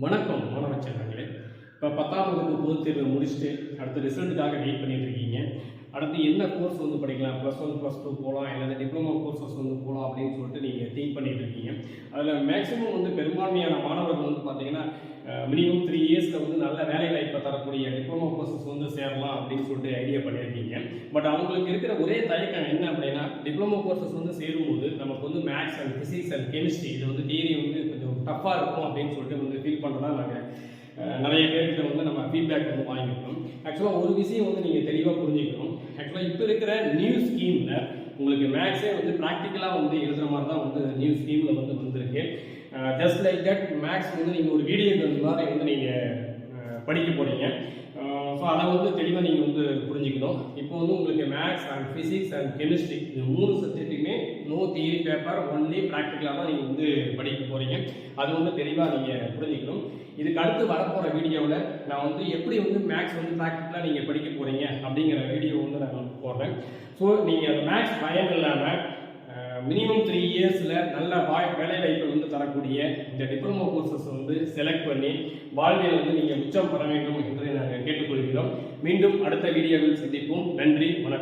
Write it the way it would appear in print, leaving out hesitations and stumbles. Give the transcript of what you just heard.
வணக்கம் மாணவ செல்வங்களே. இப்போ 10ஆம் வகுப்பு பொதுத் தேர்வை முடிச்சுட்டு அடுத்த ரிசல்ட்டுக்காக வெயிட் பண்ணிட்டு இருக்கீங்க. அடுத்து என்ன கோர்ஸ் வந்து படிக்கலாம், +1 +2 போகலாம், இல்லை டிப்ளமோ கோர்சஸ் வந்து போகலாம் அப்படின்னு சொல்லிட்டு நீங்கள் திங்க் பண்ணிட்டு இருக்கீங்க. அதில் மேக்ஸிமம் வந்து பெரும்பான்மையான மாணவர்கள் வந்து பார்த்தீங்கன்னா மினிமம் 3 இயர்ஸில் வந்து நல்ல வேலை வாய்ப்பை தரக்கூடிய டிப்ளமோ கோர்சஸ் வந்து சேரலாம் அப்படின்னு சொல்லிட்டு ஐடியா பண்ணியிருக்கீங்க. பட் அவங்களுக்கு இருக்கிற ஒரே தயக்கம் என்ன அப்படின்னா, டிப்ளமோ கோர்சஸ் வந்து சேரும்போது நமக்கு வந்து maths and physics and chemistry இது வந்து தியரி வந்து கொஞ்சம் டஃப்பாக இருக்கும் அப்படின்னு சொல்லிட்டு வந்து ஃபீல் பண்ணுறதா நாங்கள் நிறைய பேர்கிட்ட வந்து நம்ம ஃபீட்பேக் வந்து வாங்கியிருக்கோம். ஆக்சுவலாக ஒரு விஷயம் வந்து நீங்கள் தெளிவாக புரிஞ்சுக்கணும். ஆக்சுவலாக இப்போ இருக்கிற நியூ ஸ்கீமில் உங்களுக்கு மேக்ஸே வந்து ப்ராக்டிக்கலாக வந்து எழுதுகிற மாதிரி தான் வந்து நியூ ஸ்கீமில் வந்து வந்திருக்கு. ஜஸ்ட் லைக் தட் மேக்ஸ் வந்து நீங்கள் ஒரு வீடியோ கேம் மாதிரி வந்து நீங்கள் படிக்க போகிறீங்க. ஸோ அதை வந்து தெளிவாக நீங்கள் வந்து புரிஞ்சுக்கணும். இப்போ வந்து உங்களுக்கு maths and physics and chemistry இந்த 3 சப்ஜெக்ட்டுமே நோ தியரி பேப்பர், ஒன்லி ப்ராக்டிக்கலாக தான் நீங்கள் வந்து படிக்க போகிறீங்க. அது வந்து தெளிவாக நீங்கள் புரிஞ்சுக்கணும். இதுக்கு அடுத்து வரப்போகிற வீடியோவில் நான் வந்து எப்படி வந்து மேக்ஸ் வந்து ப்ராக்டிக்கலாக நீங்கள் படிக்க போகிறீங்க அப்படிங்கிற வீடியோ வந்து நான் வந்து போடுறேன். ஸோ நீங்கள் மேக்ஸ் பயம் இல்லாமல் மினிமம் 3 இயர்ஸில் நல்ல வேலை வாய்ப்பை வந்து தரக்கூடிய இந்த டிப்ளமோ கோர்சஸ் வந்து செலக்ட் பண்ணி வாழ்வியல் வந்து நீங்கள் உச்சம் பெற வேண்டும் என்று நாங்கள் கேட்டுக்கொள்கிறோம். மீண்டும் அடுத்த வீடியோவில் சந்திப்போம். நன்றி, வணக்கம்.